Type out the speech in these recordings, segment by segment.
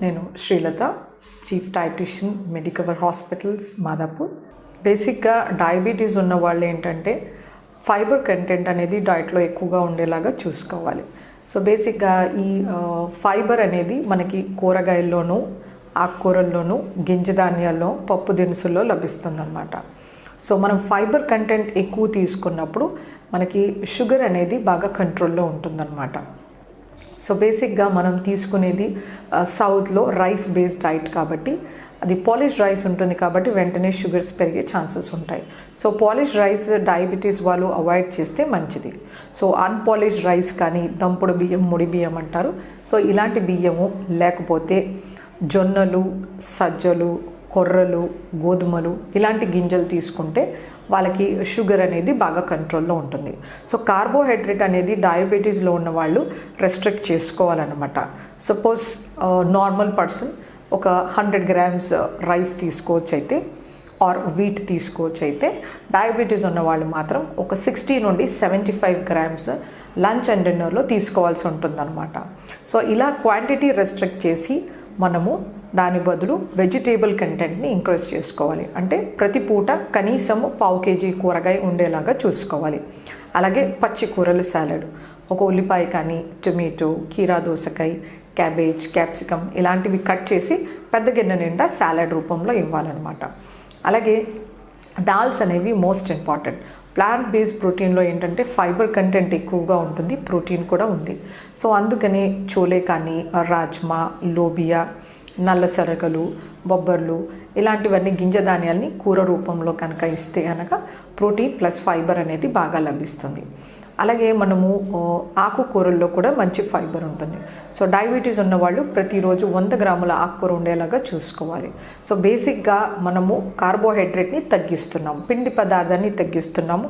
నేను Srilatha, chief dietician, Medicover hospitals, Madhapur. బేసిక్గా diabetes ఉన్న వాళ్ళు ఏంటంటే ఫైబర్ కంటెంట్ అనేది డైట్లో ఎక్కువగా ఉండేలాగా చూసుకోవాలి. సో బేసిక్గా ఈ ఫైబర్ అనేది మనకి కూరగాయల్లోనూ, ఆకుకూరల్లోనూ, గింజ ధాన్యాల్లో, పప్పు దినుసుల్లో లభిస్తుందన్నమాట. సో మనం ఫైబర్ కంటెంట్ ఎక్కువ తీసుకున్నప్పుడు మనకి షుగర్ అనేది బాగా కంట్రోల్లో ఉంటుందన్నమాట. సో బేసిక్గా మనం తీసుకునేది సౌత్లో రైస్ బేస్డ్ డైట్ కాబట్టి అది పాలిష్డ్ రైస్ ఉంటుంది కాబట్టి వెంటనే షుగర్స్ పెరిగే ఛాన్సెస్ ఉంటాయి. సో పాలిష్డ్ రైస్ డయాబెటీస్ వాళ్ళు అవాయిడ్ చేస్తే మంచిది. సో అన్పాలిష్డ్ రైస్ కానీ దంపుడు బియ్యం, ముడి బియ్యం అంటారు. సో ఇలాంటి బియ్యము లేకపోతే జొన్నలు, సజ్జలు, కొర్రలు, గోధుమలు ఇలాంటి గింజలు తీసుకుంటే వాళ్ళకి షుగర్ అనేది బాగా కంట్రోల్లో ఉంటుంది. సో కార్బోహైడ్రేట్ అనేది డయాబెటీస్లో ఉన్న వాళ్ళు రెస్ట్రిక్ట్ చేసుకోవాలన్నమాట. సపోజ్ నార్మల్ పర్సన్ ఒక 100 grams రైస్ తీసుకోవచ్చు అయితే ఆర్ వీట్ తీసుకోవచ్చు అయితే, డయాబెటీస్ ఉన్న వాళ్ళు మాత్రం ఒక 60 నుండి 75 grams లంచ్ అండ్ డిన్నర్లో తీసుకోవాల్సి ఉంటుందన్నమాట. సో ఇలా క్వాంటిటీ రెస్ట్రిక్ట్ చేసి మనము దాని బదులు వెజిటేబుల్ కంటెంట్ని ఇంక్రీజ్ చేసుకోవాలి. అంటే ప్రతి పూట కనీసం 1/2 kg కూరగాయ ఉండేలాగా చూసుకోవాలి. అలాగే పచ్చి కూరల సాలడ్, ఒక ఉల్లిపాయ కానీ, టొమాటో, కీరా దోసకాయ, క్యాబేజ్, క్యాప్సికమ్ ఇలాంటివి కట్ చేసి పెద్ద గిన్నె నిండా సాలడ్ రూపంలో ఇవ్వాలన్నమాట. అలాగే దాల్స్ అనేవి మోస్ట్ ఇంపార్టెంట్. ప్లాంట్ బేస్డ్ ప్రోటీన్లో ఏంటంటే ఫైబర్ కంటెంట్ ఎక్కువగా ఉంటుంది, ప్రోటీన్ కూడా ఉంది. సో అందుకని చోలే కానీ, రాజ్మా, లోబియా, నల్ల శనగలు, బొబ్బర్లు ఇలాంటివన్నీ గింజ ధాన్యాల్ని కూర రూపంలో కనుక ఇస్తే కనుక ప్రోటీన్ ప్లస్ ఫైబర్ అనేది బాగా లభిస్తుంది. అలాగే మనము ఆకుకూరల్లో కూడా మంచి ఫైబర్ ఉంటుంది. సో డయాబెటీస్ ఉన్నవాళ్ళు ప్రతిరోజు 100 grams ఆకుకూర ఉండేలాగా చూసుకోవాలి. సో బేసిక్గా మనము కార్బోహైడ్రేట్ని తగ్గిస్తున్నాము, పిండి పదార్థాన్ని తగ్గిస్తున్నాము.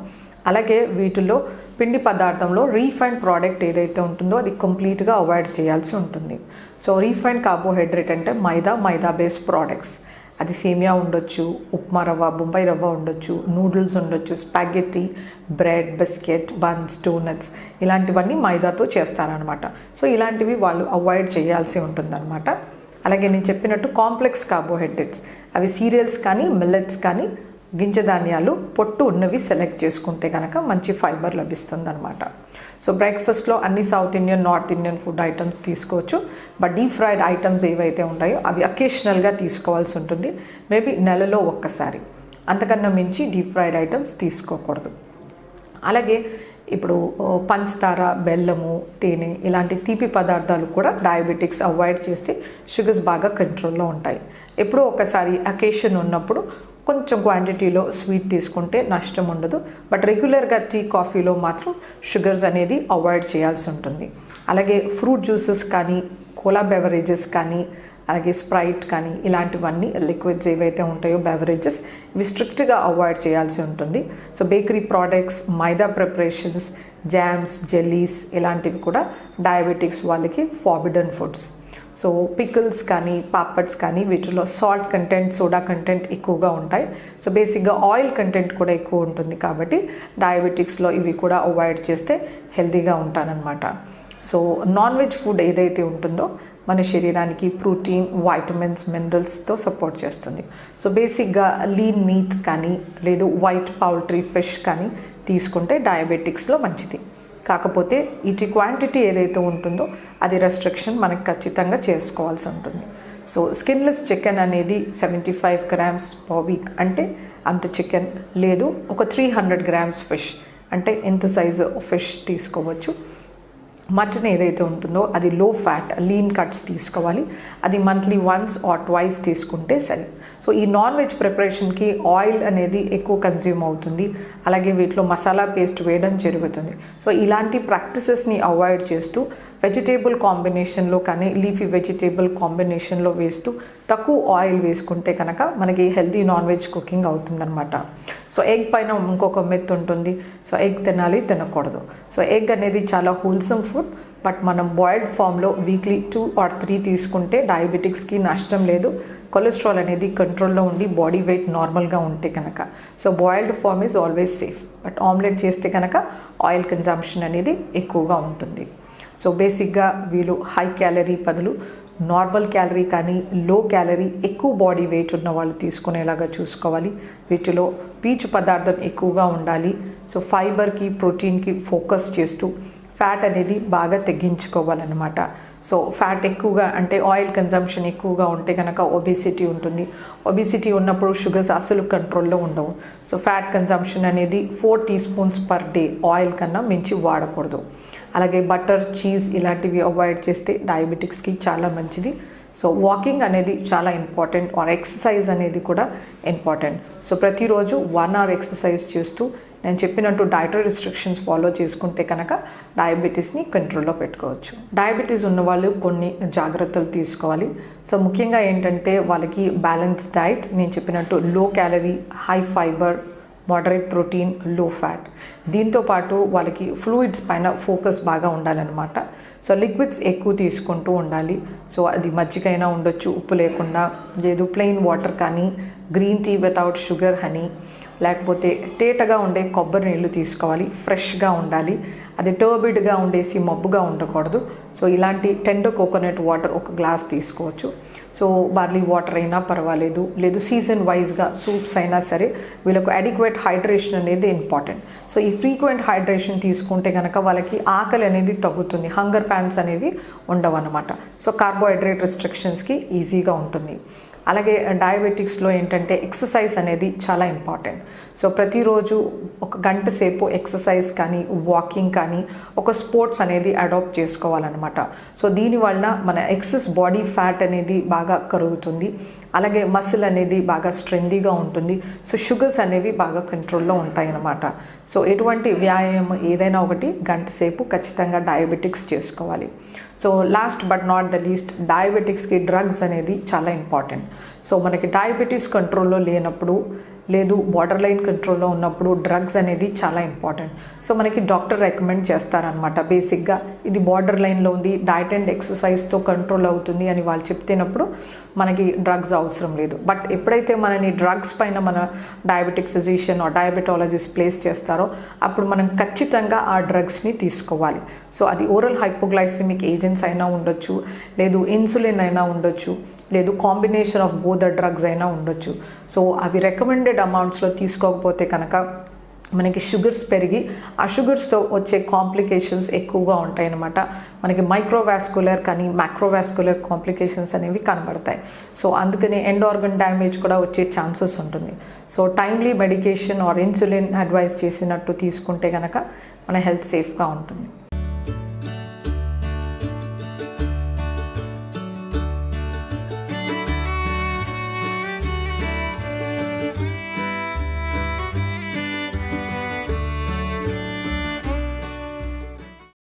అలాగే వీటిలో పిండి పదార్థంలో రీఫైండ్ ప్రోడక్ట్ ఏదైతే ఉంటుందో అది కంప్లీట్గా అవాయిడ్ చేయాల్సి ఉంటుంది. సో రీఫైండ్ కార్బోహైడ్రేట్ అంటే మైదా బేస్డ్ ప్రోడక్ట్స్. అది సేమియా ఉండొచ్చు, ఉప్మా రవ్వ, బొంబాయి రవ్వ ఉండొచ్చు, నూడిల్స్ ఉండొచ్చు, స్పాగెట్టి, బ్రెడ్, బిస్కెట్, బన్స్, డోనట్స్ ఇలాంటివన్నీ మైదాతో చేస్తారనమాట. సో ఇలాంటివి వాళ్ళు అవాయిడ్ చేయాల్సి ఉంటుందన్నమాట. అలాగే నేను చెప్పినట్టు కాంప్లెక్స్ కార్బోహైడ్రేట్స్ అవి సీరియల్స్ కానీ, మిల్లెట్స్ కానీ, గింజ ధాన్యాలు పొట్టు ఉన్నవి సెలెక్ట్ చేసుకుంటే కనుక మంచి ఫైబర్ లభిస్తుంది అనమాట. సో బ్రేక్ఫాస్ట్లో అన్ని south Indian, north Indian food items తీసుకోవచ్చు. బట్ డీప్ ఫ్రైడ్ ఐటమ్స్ ఏవైతే ఉంటాయో అవి అకేషనల్గా తీసుకోవాల్సి ఉంటుంది. మేబీ నెలలో ఒక్కసారి, అంతకన్నా మించి డీప్ ఫ్రైడ్ ఐటమ్స్ తీసుకోకూడదు. అలాగే ఇప్పుడు పంచదార, బెల్లము, తేనె ఇలాంటి తీపి పదార్థాలు కూడా డయాబెటిక్స్ అవాయిడ్ చేస్తే షుగర్స్ బాగా కంట్రోల్లో ఉంటాయి. ఎప్పుడో ఒకసారి అకేషన్ ఉన్నప్పుడు కొంచెం క్వాంటిటీలో స్వీట్ తీసుకుంటే నష్టం ఉండదు. బట్ రెగ్యులర్గా టీ, కాఫీలో మాత్రం షుగర్స్ అనేది అవాయిడ్ చేయాల్సి ఉంటుంది. అలాగే ఫ్రూట్ జ్యూసెస్ కానీ, కోలా బెవరేజెస్ కానీ, అలాగే స్ప్రైట్ కానీ ఇలాంటివన్నీ లిక్విడ్స్ ఏవైతే ఉంటాయో బెవరేజెస్ ఇవి స్ట్రిక్ట్గా అవాయిడ్ చేయాల్సి ఉంటుంది. సో బేకరీ ప్రోడక్ట్స్, మైదా ప్రిపరేషన్స్, జామ్స్, జెల్లీస్ ఇలాంటివి కూడా డయాబెటిక్స్ వాళ్ళకి ఫార్బిడన్ ఫుడ్స్. సో పికిల్స్ కానీ, పాపడ్స్ కానీ వీటిలో సాల్ట్ కంటెంట్, సోడా కంటెంట్ ఎక్కువగా ఉంటాయి. సో బేసిక్గా ఆయిల్ కంటెంట్ కూడా ఎక్కువ ఉంటుంది కాబట్టి డయాబెటిక్స్లో ఇవి కూడా అవాయిడ్ చేస్తే హెల్తీగా ఉంటారనమాట. సో నాన్ వెజ్ ఫుడ్ ఏదైతే ఉంటుందో మన శరీరానికి ప్రోటీన్, వైటమిన్స్, మినరల్స్తో సపోర్ట్ చేస్తుంది. సో బేసిక్గా లీన్ మీట్ కానీ, లేదు వైట్ పౌల్ట్రీ, ఫిష్ కానీ తీసుకుంటే డయాబెటిక్స్లో మంచిది. కాకపోతే వీటి క్వాంటిటీ ఏదైతే ఉంటుందో అది రెస్ట్రిక్షన్ మనకు ఖచ్చితంగా చేసుకోవాల్సి ఉంటుంది. సో స్కిన్లెస్ చికెన్ అనేది 75 grams per week అంటే అంత చికెన్, లేదు ఒక 300 grams ఫిష్ అంటే ఇంత సైజు ఫిష్ తీసుకోవచ్చు. మటన్ ఏదైతే ఉంటుందో అది లో ఫ్యాట్, లీన్ కట్స్ తీసుకోవాలి. అది మంత్లీ వన్స్ ఆర్ ట్వైస్ తీసుకుంటే సరే. సో ఈ నాన్ వెజ్ ప్రిపరేషన్కి ఆయిల్ అనేది ఎక్కువ కన్జ్యూమ్ అవుతుంది. అలాగే వీటిలో మసాలా పేస్ట్ వేయడం జరుగుతుంది. సో ఇలాంటి ప్రాక్టీసెస్ని అవాయిడ్ చేస్తూ వెజిటేబుల్ కాంబినేషన్లో కానీ, లీఫీ వెజిటేబుల్ కాంబినేషన్లో వేస్తూ తక్కువ ఆయిల్ వేసుకుంటే కనుక మనకి హెల్తీ నాన్ వెజ్ కుకింగ్ అవుతుందన్నమాట. సో ఎగ్ పైన ఇంకొక మిత్ ఉంటుంది. సో ఎగ్ తినాలి, తినకూడదు. సో ఎగ్ అనేది చాలా హోల్సమ్ ఫుడ్. బట్ మనం బాయిల్డ్ ఫామ్లో వీక్లీ 2 or 3 తీసుకుంటే డయాబెటిక్స్కి నష్టం లేదు. కొలెస్ట్రాల్ అనేది కంట్రోల్లో ఉండి బాడీ వెయిట్ నార్మల్గా ఉంటే కనుక. So boiled form is always safe. But omelette చేస్తే కనుక ఆయిల్ కన్జంప్షన్ అనేది ఎక్కువగా ఉంటుంది. సో బేసిక్గా వీళ్ళు హై క్యాలరీ బదులు నార్మల్ క్యాలరీ కానీ లో క్యాలరీ ఎక్కువ బాడీ వెయిట్ ఉన్న వాళ్ళు తీసుకునేలాగా చూసుకోవాలి. వీటిలో పీచు పదార్థం ఎక్కువగా ఉండాలి. సో ఫైబర్కి ప్రోటీన్కి ఫోకస్ చేస్తూ ఫ్యాట్ అనేది బాగా తగ్గించుకోవాలన్నమాట. సో ఫ్యాట్ ఎక్కువగా అంటే ఆయిల్ కన్జంప్షన్ ఎక్కువగా ఉంటే కనుక ఒబేసిటీ ఉంటుంది. ఒబేసిటీ ఉన్నప్పుడు షుగర్స్ అసలు కంట్రోల్లో ఉండవు. సో ఫ్యాట్ కన్జంప్షన్ అనేది 4 teaspoons పర్ డే ఆయిల్ కన్నా మించి వాడకూడదు. అలాగే బటర్, చీజ్ ఇలాంటివి అవాయిడ్ చేస్తే డయాబెటిక్స్కి చాలా మంచిది. సో వాకింగ్ అనేది చాలా ఇంపార్టెంట్. ఆర్ ఎక్సర్సైజ్ అనేది కూడా ఇంపార్టెంట్. సో ప్రతిరోజు 1 hour ఎక్సర్సైజ్ చేస్తూ నేను చెప్పినట్టు డైటరీ రిస్ట్రిక్షన్స్ ఫాలో చేసుకుంటే కనుక డయాబెటీస్ని కంట్రోల్లో పెట్టుకోవచ్చు. డయాబెటీస్ ఉన్న వాళ్ళు కొన్ని జాగ్రత్తలు తీసుకోవాలి. సో ముఖ్యంగా ఏంటంటే వాళ్ళకి బ్యాలెన్స్ డైట్, నేను చెప్పినట్టు low calorie, high fibre, moderate protein, లో ఫ్యాట్. దీంతోపాటు వాళ్ళకి ఫ్లూయిడ్స్ పైన ఫోకస్ బాగా ఉండాలన్నమాట. సో లిక్విడ్స్ ఎక్కువ తీసుకుంటూ ఉండాలి. సో అది మజ్జిగైనా ఉండొచ్చు ఉప్పు లేకుండా, లేదు ప్లెయిన్ వాటర్ కానీ, green tea without sugar, honey, లేకపోతే తేటగా ఉండే కొబ్బరి నీళ్ళు తీసుకోవాలి. ఫ్రెష్గా ఉండాలి. అది టర్బిడ్గా ఉండేసి మబ్బుగా ఉండకూడదు. సో ఇలాంటి టెండర్ కోకోనట్ వాటర్ 1 glass తీసుకోవచ్చు. సో బార్లీ వాటర్ అయినా పర్వాలేదు, లేదు సీజన్ వైజ్గా సూప్స్ అయినా సరే వీళ్ళకు అడిక్వేట్ హైడ్రేషన్ అనేది ఇంపార్టెంట్. సో ఈ ఫ్రీక్వెంట్ హైడ్రేషన్ తీసుకుంటే కనుక వాళ్ళకి ఆకలి అనేది తగ్గుతుంది. హంగర్ ప్యాన్స్ అనేవి ఉండవు అన్నమాట. సో కార్బోహైడ్రేట్ రిస్ట్రిక్షన్స్కి ఈజీగా ఉంటుంది. అలాగే డయాబెటిక్స్లో ఏంటంటే ఎక్సర్సైజ్ అనేది చాలా ఇంపార్టెంట్. సో ప్రతిరోజు 1 గంట సేపు ఎక్సర్సైజ్ కానీ, వాకింగ్ కానీ, ఒక స్పోర్ట్స్ అనేది అడాప్ట్ చేసుకోవాలన్నమాట. సో దీనివల్ల మన ఎక్సెస్ బాడీ ఫ్యాట్ అనేది బాగా కరుగుతుంది. అలాగే మసిల్ అనేది బాగా స్ట్రెందీగా ఉంటుంది. సో షుగర్స్ అనేవి బాగా కంట్రోల్లో ఉంటాయన్నమాట. సో ఎటువంటి వ్యాయామం ఏదైనా 1 గంట సేపు ఖచ్చితంగా డయాబెటిక్స్ చేసుకోవాలి. So last but not the least, డయాబెటిక్స్కి డ్రగ్స్ అనేది చాలా ఇంపార్టెంట్. సో మనకి డయాబెటీస్ కంట్రోల్లో లేనప్పుడు, లేదు బార్డర్ లైన్ కంట్రోల్లో ఉన్నప్పుడు డ్రగ్స్ అనేది చాలా ఇంపార్టెంట్. సో మనకి డాక్టర్ రికమెండ్ చేస్తారనమాట. బేసిక్గా ఇది బార్డర్ లైన్లో ఉంది, డైట్ అండ్ ఎక్సర్సైజ్తో కంట్రోల్ అవుతుంది అని వాళ్ళు చెప్తేనప్పుడు మనకి డ్రగ్స్ అవసరం లేదు. బట్ ఎప్పుడైతే మనని డ్రగ్స్ పైన మన diabetic physician are diabetologist place చేస్తారో అప్పుడు మనం ఖచ్చితంగా ఆ డ్రగ్స్ని తీసుకోవాలి. సో అది ఓరల్ హైపోగ్లైసెమిక్ ఏజెంట్స్ అయినా ఉండొచ్చు, లేదు ఇన్సులిన్ అయినా ఉండొచ్చు, లేదు combination of both the drugs అయినా ఉండొచ్చు. సో అవి రికమెండెడ్ అమౌంట్స్లో తీసుకోకపోతే కనుక మనకి షుగర్స్ పెరిగి ఆ షుగర్స్తో వచ్చే కాంప్లికేషన్స్ ఎక్కువగా ఉంటాయన్నమాట. మనకి మైక్రోవాస్కులర్ కానీ మ్యాక్రోవాస్కులర్ కాంప్లికేషన్స్ అనేవి కనబడతాయి. సో అందుకని ఎండ్ ఆర్గన్ డ్యామేజ్ కూడా వచ్చే ఛాన్సెస్ ఉంటుంది. So timely medication or insulin advice చేసినట్టు తీసుకుంటే కనుక మన హెల్త్ సేఫ్గా ఉంటుంది.